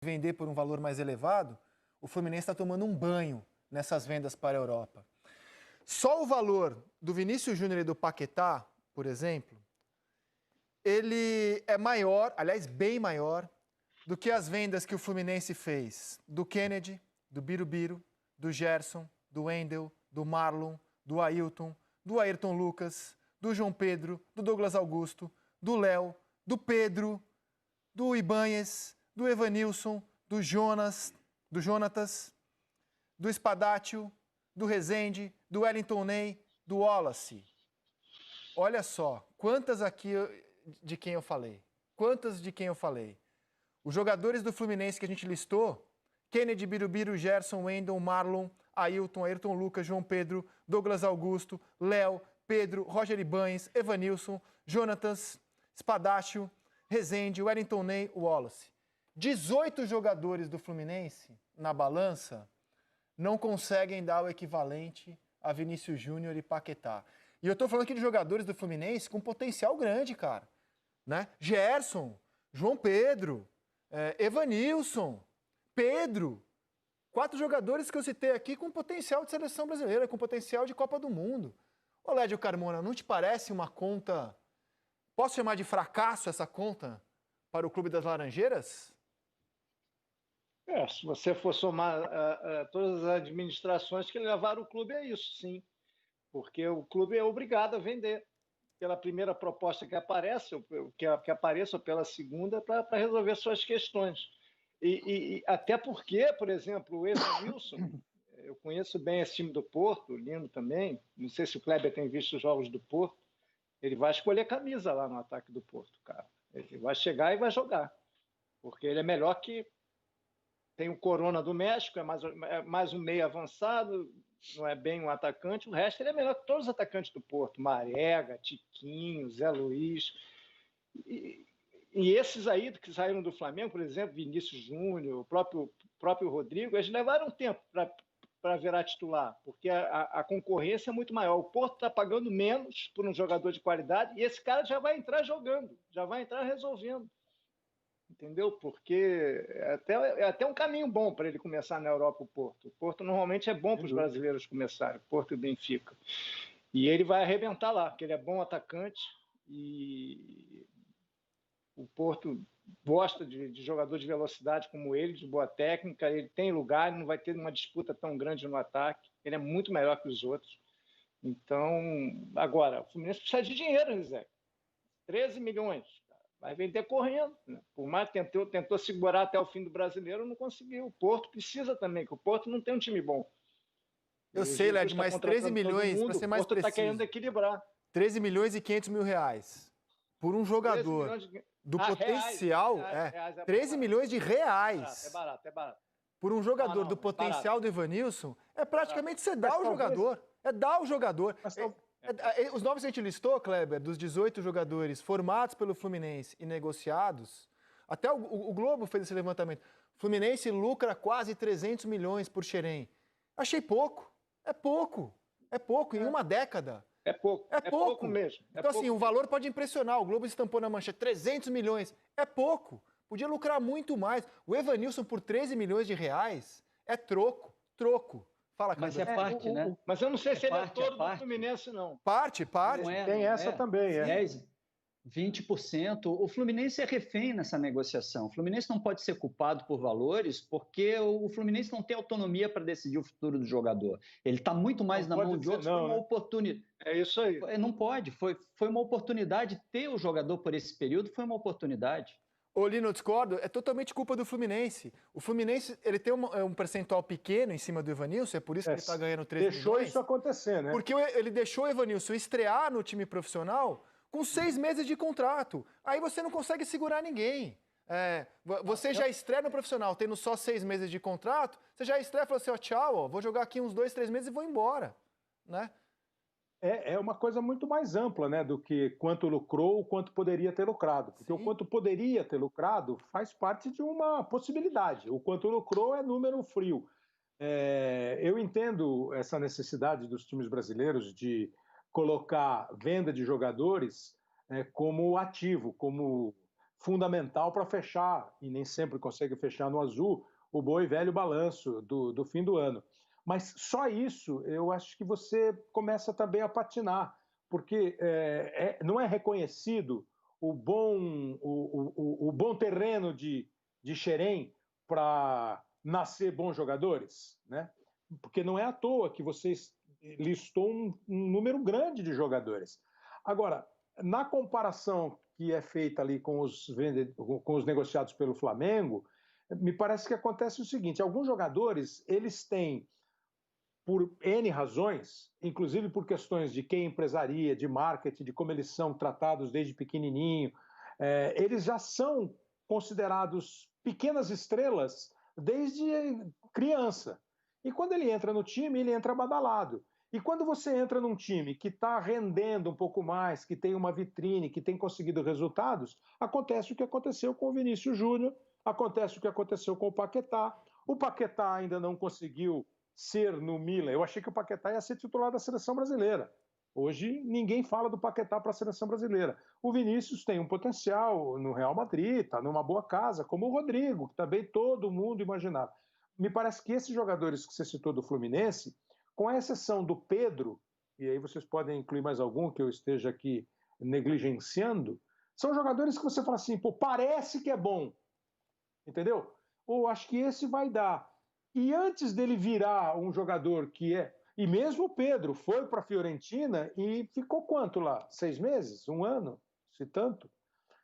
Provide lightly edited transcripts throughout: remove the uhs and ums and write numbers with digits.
vender por um valor mais elevado, o Fluminense está tomando um banho nessas vendas para a Europa. Só o valor do Vinícius Júnior e do Paquetá, por exemplo, ele é maior, aliás, bem maior, do que as vendas que o Fluminense fez do Kennedy, do Birubiru, do Gerson, do Wendel, do Marlon, do Ailton, do Ayrton Lucas, do João Pedro, do Douglas Augusto, do Léo, do Pedro, do Ibanhes, do Evanilson, do Jonatas, do Espadatio, do Rezende, do Wellington Ney, do Wallace. Olha só, quantas aqui de quem eu falei? Quantas de quem eu falei? Os jogadores do Fluminense que a gente listou, Kennedy, Birubiru, Gerson, Wendel, Marlon, Ailton, Ayrton Lucas, João Pedro, Douglas Augusto, Léo, Pedro, Roger Ibanhes, Evanilson, Jonatas, Espadatio, Rezende, Wellington Ney, Wallace. 18 jogadores do Fluminense, na balança, não conseguem dar o equivalente a Vinícius Júnior e Paquetá. E eu estou falando aqui de jogadores do Fluminense com potencial grande, cara. Né? Gerson, João Pedro, Evanilson, Pedro. 4 jogadores que eu citei aqui com potencial de seleção brasileira, com potencial de Copa do Mundo. Ô, Lédio Carmona, não te parece uma conta... Posso chamar de fracasso essa conta para o Clube das Laranjeiras? Se você for somar todas as administrações que levaram o clube a isso, sim. Porque o clube é obrigado a vender pela primeira proposta que aparece, ou que apareça, ou pela segunda, para resolver suas questões. E até porque, por exemplo, o Evanilson, eu conheço bem esse time do Porto, lindo também, não sei se o Kleber tem visto os jogos do Porto, ele vai escolher camisa lá no ataque do Porto, cara. Ele vai chegar e vai jogar, porque ele é melhor que... Tem o Corona do México, é mais um meio avançado, não é bem um atacante, o resto ele é melhor que todos os atacantes do Porto, Marega, Tiquinho, Zé Luiz. E esses aí que saíram do Flamengo, por exemplo, Vinícius Júnior, o próprio Rodrigo, eles levaram tempo para virar titular, porque a concorrência é muito maior. O Porto está pagando menos por um jogador de qualidade e esse cara já vai entrar jogando, já vai entrar resolvendo. Entendeu? Porque é até um caminho bom para ele começar na Europa, o Porto. O Porto normalmente é bom para os brasileiros começarem, o Porto e o Benfica. E ele vai arrebentar lá, porque ele é bom atacante e o Porto gosta de jogador de velocidade como ele, de boa técnica, ele tem lugar, ele não vai ter uma disputa tão grande no ataque, ele é muito melhor que os outros. Então, agora, o Fluminense precisa de dinheiro, Zé. 13 milhões. Vai vender correndo. Né? Por mais que tentou segurar até o fim do Brasileiro, não conseguiu. O Porto precisa também, porque o Porto não tem um time bom. Eu sei, Led, mas 13 milhões, para ser mais preciso. O Porto está querendo equilibrar. 13 milhões e 500 mil reais por um jogador do potencial... Reais, 13 milhões de reais. É barato. Por um jogador do potencial do Evanilson, é praticamente você dar o jogador. É dar o jogador. Os nomes que a gente listou, Kleber, dos 18 jogadores formados pelo Fluminense e negociados, até o Globo fez esse levantamento. O Fluminense lucra quase 300 milhões por Xerém. Achei pouco. É pouco. É pouco. Em uma década. É pouco. É pouco mesmo. Então, assim, o valor pode impressionar. O Globo estampou na manchete 300 milhões. É pouco. Podia lucrar muito mais. O Evanilson por 13 milhões de reais é troco. Fala, mas é parte, né? Mas eu não sei se ele é todo do Fluminense, não. Parte. Tem essa também, 10, 20%. O Fluminense é refém nessa negociação. O Fluminense não pode ser culpado por valores, porque o Fluminense não tem autonomia para decidir o futuro do jogador. Ele está muito mais na mão de outros. Foi uma oportunidade. É isso aí. Não pode. Foi uma oportunidade. Ter o jogador por esse período foi uma oportunidade. Ô, Lino, eu discordo, é totalmente culpa do Fluminense. O Fluminense, ele tem um percentual pequeno em cima do Evanilson, é por isso que ele está ganhando 13 milhões. Deixou isso acontecer, né? Porque ele deixou o Evanilson estrear no time profissional com 6 meses de contrato. Aí você não consegue segurar ninguém. Você já estreia no profissional, tendo só 6 meses de contrato, você já estreia e fala assim, tchau, vou jogar aqui uns 2, 3 meses e vou embora, né? É uma coisa muito mais ampla, né, do que quanto lucrou ou quanto poderia ter lucrado. Porque o quanto poderia ter lucrado faz parte de uma possibilidade. O quanto lucrou é número frio. Eu entendo essa necessidade dos times brasileiros de colocar venda de jogadores como ativo, como fundamental para fechar, e nem sempre consegue fechar no azul, o bom e velho balanço do fim do ano. Mas só isso, eu acho que você começa também a patinar, porque não é reconhecido o bom terreno de Xerém para nascer bons jogadores, né? Porque não é à toa que vocês listou um número grande de jogadores. Agora, na comparação que é feita ali com os negociados pelo Flamengo, me parece que acontece o seguinte: alguns jogadores, eles têm, por N razões, inclusive por questões de quem empresaria, de marketing, de como eles são tratados desde pequenininho, eles já são considerados pequenas estrelas desde criança. E quando ele entra no time, ele entra badalado. E quando você entra num time que está rendendo um pouco mais, que tem uma vitrine, que tem conseguido resultados, acontece o que aconteceu com o Vinícius Júnior, acontece o que aconteceu com o Paquetá. O Paquetá ainda não conseguiu ser no Milan. Eu achei que o Paquetá ia ser titular da seleção brasileira. Hoje ninguém fala do Paquetá para a seleção brasileira. O Vinícius tem um potencial no Real Madrid, está numa boa casa, como o Rodrigo, que também todo mundo imaginava. Me parece que esses jogadores que você citou do Fluminense, com exceção do Pedro, e aí vocês podem incluir mais algum que eu esteja aqui negligenciando, são jogadores que você fala assim, pô, parece que é bom, entendeu? Ou acho que esse vai dar. E antes dele virar um jogador que é... E mesmo o Pedro foi para a Fiorentina e ficou quanto lá? 6 meses? 1 ano? Se tanto?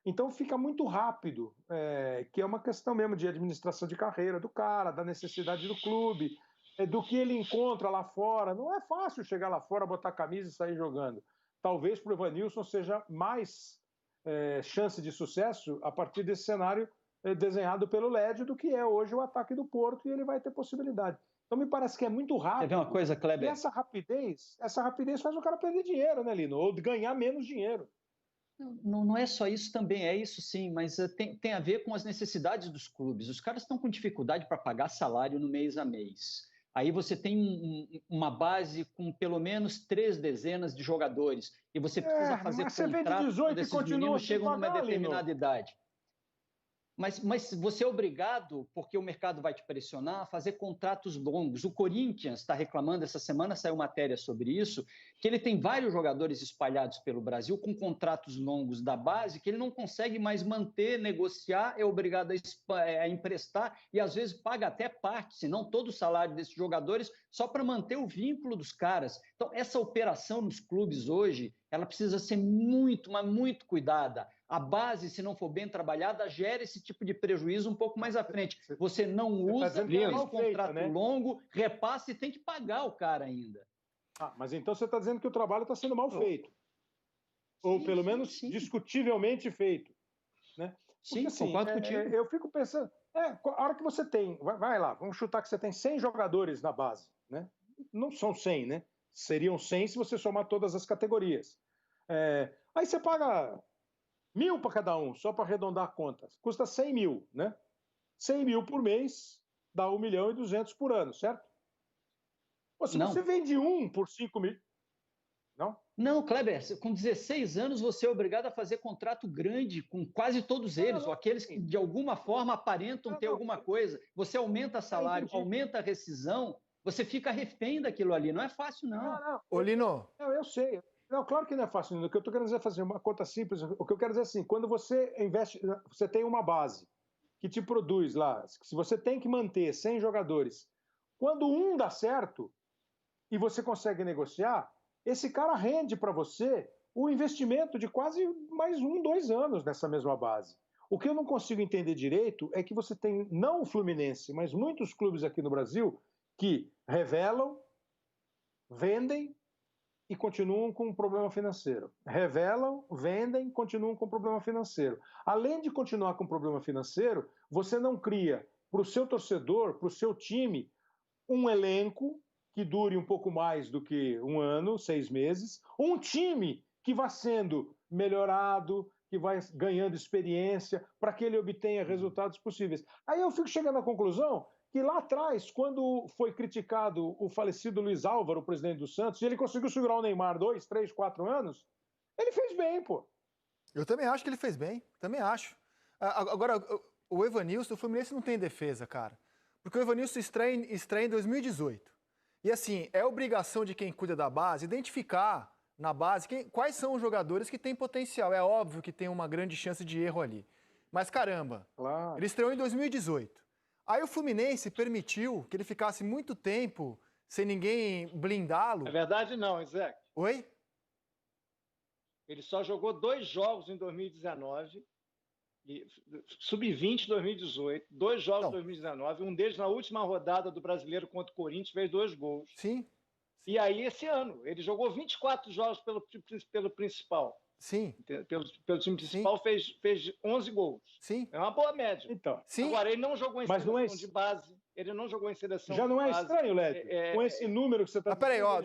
Então fica muito rápido, que é uma questão mesmo de administração de carreira do cara, da necessidade do clube, do que ele encontra lá fora. Não é fácil chegar lá fora, botar a camisa e sair jogando. Talvez para o Evanilson seja mais chance de sucesso a partir desse cenário desenhado pelo Lédio do que é hoje o ataque do Porto, e ele vai ter possibilidade. Então me parece que é muito rápido. Quer ver uma coisa, Kleber? E essa rapidez faz o cara perder dinheiro, né, Lino? Ou ganhar menos dinheiro. Não é só isso também, é isso sim, mas tem a ver com as necessidades dos clubes. Os caras estão com dificuldade para pagar salário no mês a mês. Aí você tem uma base com pelo menos 3 dezenas de jogadores e você precisa fazer contrato quando esses meninos chegam numa determinada idade. Mas você é obrigado, porque o mercado vai te pressionar, a fazer contratos longos. O Corinthians está reclamando, essa semana saiu matéria sobre isso, que ele tem vários jogadores espalhados pelo Brasil com contratos longos da base que ele não consegue mais manter, negociar, é obrigado a emprestar e às vezes paga até parte, se não todo o salário desses jogadores, só para manter o vínculo dos caras. Então, essa operação nos clubes hoje, ela precisa ser muito, mas muito cuidada. A base, se não for bem trabalhada, gera esse tipo de prejuízo um pouco mais à frente. Você não usa, faz contrato longo, repassa e tem que pagar o cara ainda. Mas então você está dizendo que o trabalho está sendo mal feito. Ou pelo menos discutivelmente feito. Né? Porque, sim, concordo contigo. Eu fico pensando, a hora que você tem, vai lá, vamos chutar que você tem 100 jogadores na base. Né? Não são 100, né? Seriam 100 se você somar todas as categorias. Aí você paga 1.000 para cada um, só para arredondar contas. Custa 100 mil, né? 100 mil por mês dá 1.200.000 por ano, certo? Ou se você vende um por 5 mil... Não? Não, Kleber, com 16 anos você é obrigado a fazer contrato grande com quase todos eles, ou aqueles que de alguma forma aparentam ter alguma coisa. Você aumenta salário, aumenta a rescisão, você fica refém daquilo ali. Não é fácil, não. Ô, Lino. Não, eu sei. Não, claro que não é fácil, Lino. O que eu estou querendo dizer é fazer uma conta simples. O que eu quero dizer é assim, quando você investe, você tem uma base que te produz lá, se você tem que manter 100 jogadores, quando um dá certo e você consegue negociar, esse cara rende para você o investimento de quase mais 1, 2 anos nessa mesma base. O que eu não consigo entender direito é que você tem, não o Fluminense, mas muitos clubes aqui no Brasil que revelam, vendem e continuam com um problema financeiro. Revelam, vendem, continuam com um problema financeiro. Além de continuar com um problema financeiro, você não cria para o seu torcedor, para o seu time, um elenco que dure um pouco mais do que 1 ano, 6 meses, um time que vá sendo melhorado, que vai ganhando experiência, para que ele obtenha resultados possíveis. Aí eu fico chegando à conclusão que lá atrás, quando foi criticado o falecido Luiz Álvaro, o presidente do Santos, e ele conseguiu segurar o Neymar 2, 3, 4 anos, ele fez bem, pô. Eu também acho que ele fez bem, também acho. Agora, o Evanilson, o Fluminense não tem defesa, cara. Porque o Evanilson estreia em 2018. E assim, é obrigação de quem cuida da base identificar na base quais são os jogadores que têm potencial. É óbvio que tem uma grande chance de erro ali. Mas caramba, Claro. ele estreou em 2018. Aí o Fluminense permitiu que ele ficasse muito tempo sem ninguém blindá-lo. Na verdade, não, Isaac. Oi? Ele só jogou 2 jogos em 2019, sub-20 2018, 2 jogos em 2019, um deles na última rodada do Brasileiro contra o Corinthians, fez 2 gols. Sim. E aí, esse ano, ele jogou 24 jogos pelo principal. Sim. Pelo time principal, fez 11 gols. Sim. É uma boa média. Então, Sim. Agora, ele não jogou em Mas não seleção de base. Ele não jogou em seleção já de não é base. estranho, Led? Com esse número que você está Mas peraí, ó,